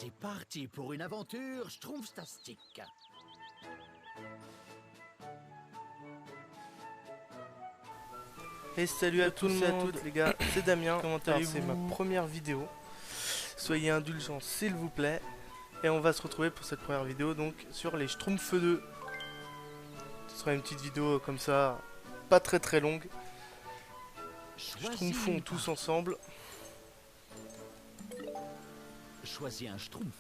C'est parti pour une aventure schtroumpfstastique. Et salut à tout le monde, à toutes les gars, c'est Damien. Comment allez-vous? C'est ma première vidéo. Soyez indulgents s'il vous plaît. Et on va se retrouver pour cette première vidéo donc sur les Schtroumpfs 2. Ce sera une petite vidéo comme ça, pas très longue. Schtroumpfons tous ensemble. Choisis un schtroumpf.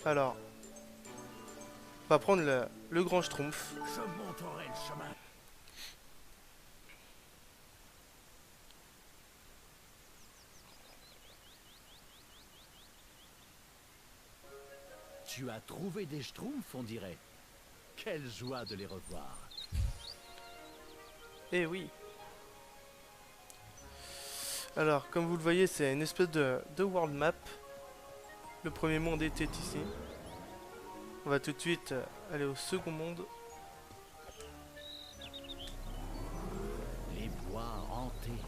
Alors, on va prendre le grand schtroumpf. Je montrerai le chemin. Tu as trouvé des schtroumpfs, on dirait. Quelle joie de les revoir. Eh oui. Alors, comme vous le voyez, c'est une espèce de world map. Le premier monde était ici. On va tout de suite aller au second monde. Les bois hantés.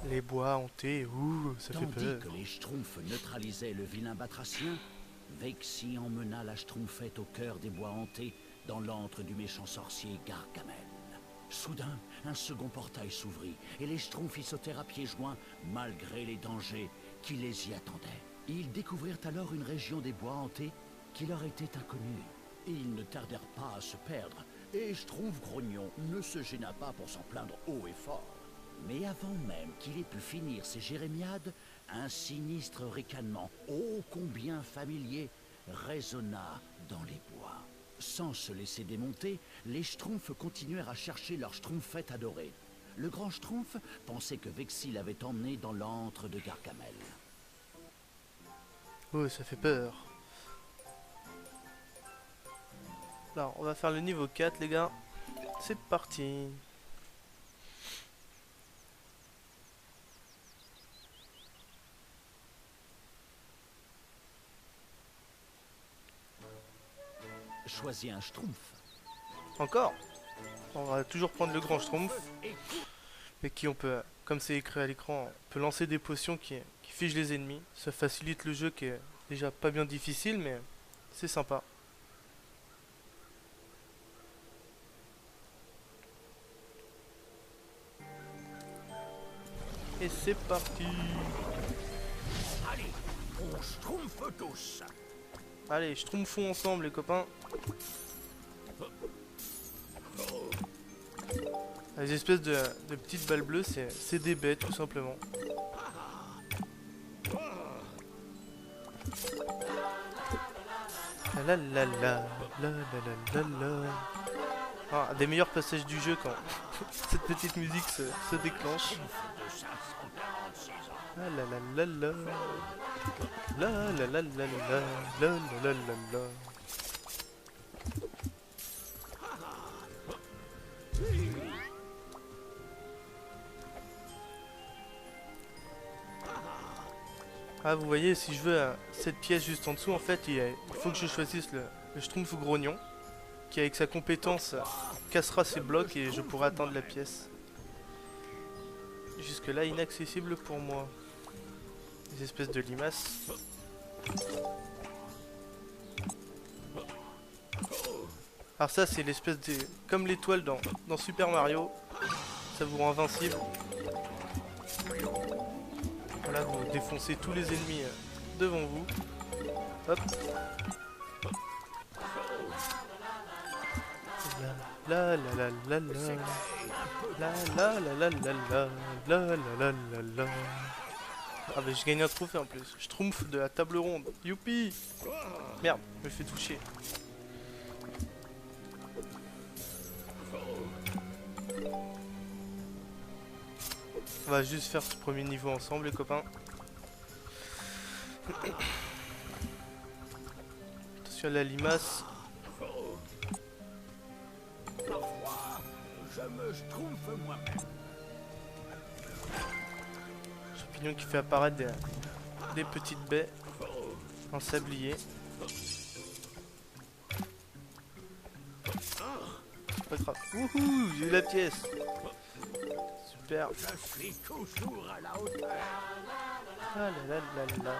Les bois hantés, ouh, ça fait peur. Tandis que les schtroumpfs neutralisaient le vilain batracien, Vexi emmena la schtroumpfette au cœur des bois hantés, dans l'antre du méchant sorcier Gargamel. Soudain, un second portail s'ouvrit, et les schtroumpfs y sautèrent à pieds joints, malgré les dangers qui les y attendaient. Ils découvrirent alors une région des bois hantés qui leur était inconnue. Ils ne tardèrent pas à se perdre, et Schtroumpf Grognon ne se gêna pas pour s'en plaindre haut et fort. Mais avant même qu'il ait pu finir ses jérémiades, un sinistre ricanement, ô combien familier, résonna dans les bois. Sans se laisser démonter, les Schtroumpfs continuèrent à chercher leur Schtroumpfette adorée. Le grand Schtroumpf pensait que Vexi l'avait emmené dans l'antre de Gargamel. Oh, ça fait peur. Alors, on va faire le niveau 4, les gars. C'est parti. Choisis un Schtroumpf. Encore? On va toujours prendre le grand Schtroumpf. Mais qui on peut, comme c'est écrit à l'écran, on peut lancer des potions qui figent les ennemis. Ça facilite le jeu qui est déjà pas bien difficile, mais c'est sympa. Et c'est parti. Allez, on schtroumpfe tous. Allez, schtroumpfons ensemble les copains. Les espèces de petites balles bleues, c'est des bêtes tout simplement. La la la la la la la la. Ah, des meilleurs passages du jeu quand cette petite musique se déclenche. La la la la la. La la la la la la la la la. Ah, vous voyez, si je veux cette pièce juste en dessous, en fait, il faut que je choisisse le Schtroumpf Grognon, qui avec sa compétence cassera ces blocs et je pourrai atteindre la pièce. Jusque là, inaccessible pour moi. Des espèces de limaces. Alors ça, c'est l'espèce de... comme l'étoile dans Super Mario. Ça vous rend invincible. Voilà, vous défoncez tous les ennemis devant vous. Hop. La la la la la. La la la la la la. La la la la la. Ah bah je gagne un trophée en plus. Schtroumpf de la table ronde. Youpi. Merde, je me fais toucher. On va juste faire ce premier niveau ensemble les copains. Attention à la limace. Parfois, je me schtroumpfe moi-même. Champignon qui fait apparaître des petites baies en sablier. C'est pas grave. Wouhou, j'ai eu la pièce. Super. Je suis toujours à la hauteur. Ah là là là là.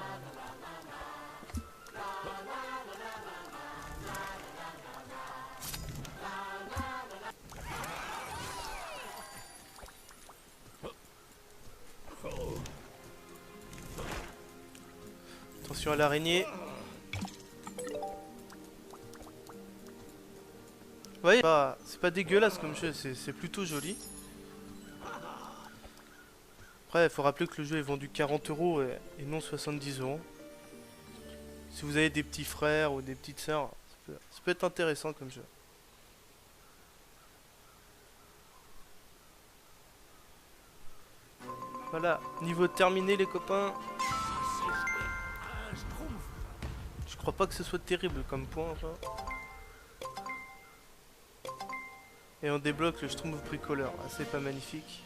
Attention à l'araignée. Vous voyez, c'est pas dégueulasse comme jeu, c'est plutôt joli. Après, il faut rappeler que le jeu est vendu 40 € et non 70 €. Si vous avez des petits frères ou des petites sœurs, ça peut être intéressant comme jeu. Voilà, niveau terminé les copains. Je crois pas que ce soit terrible comme point. Ça. Et on débloque le Schtroumpf bricoleur. Ah, c'est pas magnifique.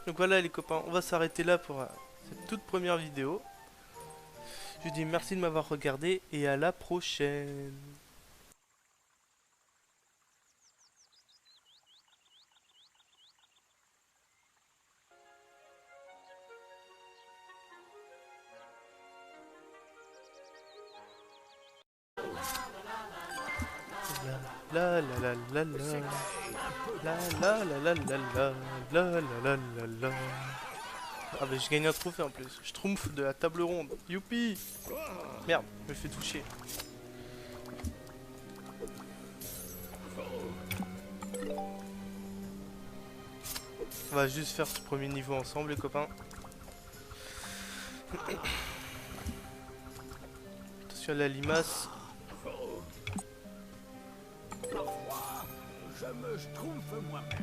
Donc voilà les copains, on va s'arrêter là pour cette toute première vidéo. Je vous dis merci de m'avoir regardé et à la prochaine. La la la la la la la la la la la la la la la. Ah bah je gagne un trophée en plus. Schtroumpf de la table ronde. Youpi. Merde, je me fais toucher. On va juste faire ce premier niveau ensemble les copains. Attention à la limace. Je me schtroumpfe moi-même.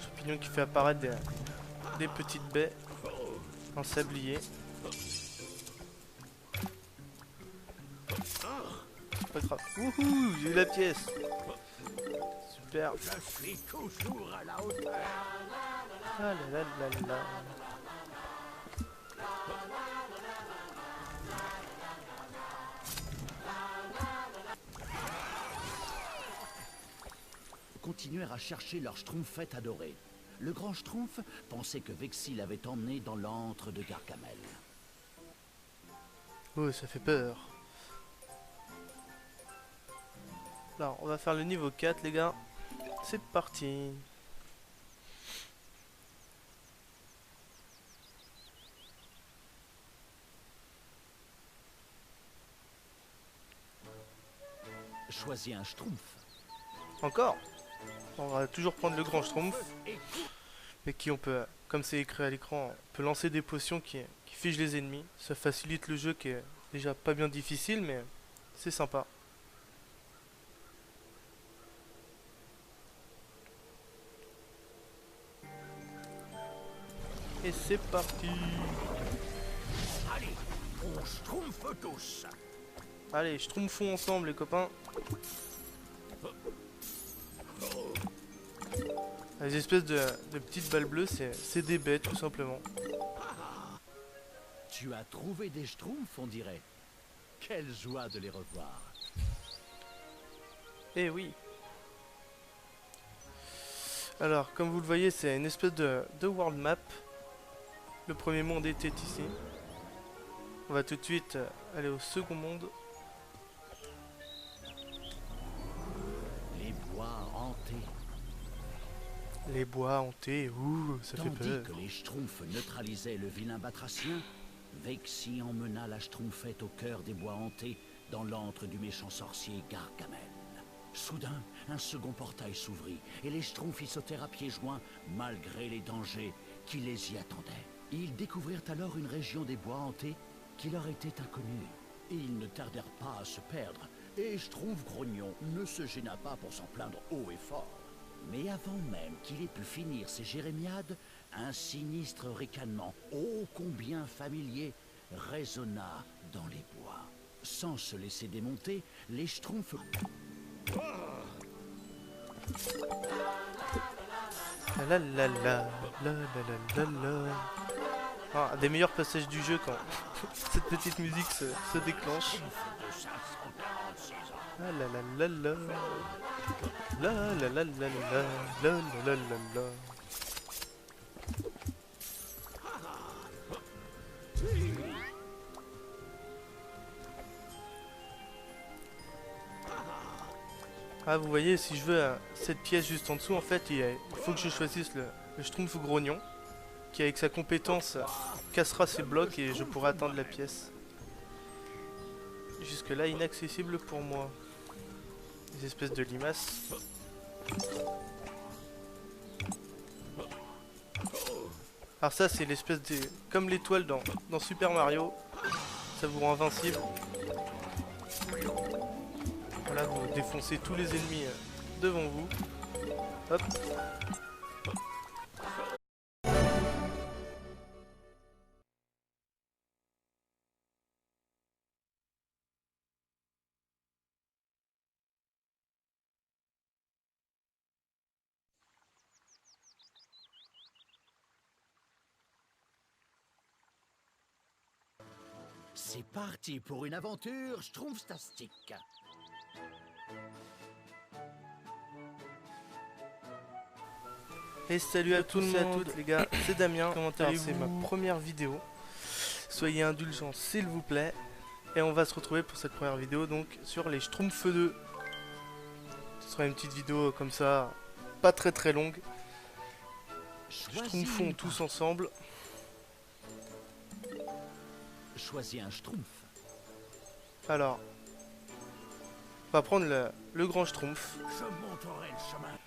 Champignon qui fait apparaître des petites baies en sablier. C'est pas grave. Wouhou, j'ai eu la pièce. Super. Je suis toujours à la hauteur. Ah là là là là. Continuèrent à chercher leur schtroumpfette adorée. Le grand schtroumpf pensait que Vexil l'avait emmené dans l'antre de Gargamel. Oh, ça fait peur. Alors, on va faire le niveau 4, les gars. C'est parti. Choisis un schtroumpf. Encore. On va toujours prendre le grand schtroumpf. Mais qui on peut, comme c'est écrit à l'écran, on peut lancer des potions qui figent les ennemis. Ça facilite le jeu qui est déjà pas bien difficile, mais c'est sympa. Et c'est parti. Allez, on schtroumpfe tous. Allez, schtroumpfons ensemble les copains. Les espèces de petites balles bleues, c'est des baies tout simplement. Tu as trouvé des schtroumpfs, on dirait. Quelle joie de les revoir. Eh oui. Alors, comme vous le voyez, c'est une espèce de world map. Le premier monde était ici. On va tout de suite aller au second monde. Les bois hantés. Les bois hantés, ouh, ça fait peur. Tandis que les schtroumpfs neutralisaient le vilain batracien, Vexi emmena la schtroumpfette au cœur des bois hantés, dans l'antre du méchant sorcier Gargamel. Soudain, un second portail s'ouvrit, et les schtroumpfs y sautèrent à pieds joints, malgré les dangers qui les y attendaient. Ils découvrirent alors une région des bois hantés qui leur était inconnue. Ils ne tardèrent pas à se perdre, et Schtroumpf grognon ne se gêna pas pour s'en plaindre haut et fort. Mais avant même qu'il ait pu finir ses jérémiades, un sinistre ricanement, ô combien familier, résonna dans les bois. Sans se laisser démonter, les Schtroumpfs... La la la la la la la la. Ah, un des meilleurs passages du jeu quand cette petite musique se déclenche. La la la la la. La la la la la la la la la la. Ah, vous voyez, si je veux cette pièce juste en dessous, en fait, il faut que je choisisse le Schtroumpf grognon, qui avec sa compétence cassera ces blocs et je pourrai atteindre la pièce. Jusque là, inaccessible pour moi. Des espèces de limaces. Alors ça, c'est l'espèce de... comme l'étoile dans Super Mario. Ça vous rend invincible. Voilà, vous défoncez tous les ennemis devant vous. Hop. C'est parti pour une aventure schtroumpfstastique. Et salut à tout le monde, à toutes les gars, c'est Damien. Comment allez-vous? C'est ma première vidéo. Soyez indulgents s'il vous plaît. Et on va se retrouver pour cette première vidéo donc sur les Schtroumpfs 2. Ce sera une petite vidéo comme ça, pas très longue. Schtroumpfons tous ensemble. Choisis un schtroumpf. Alors, on va prendre le grand Schtroumpf. Je montrerai le chemin.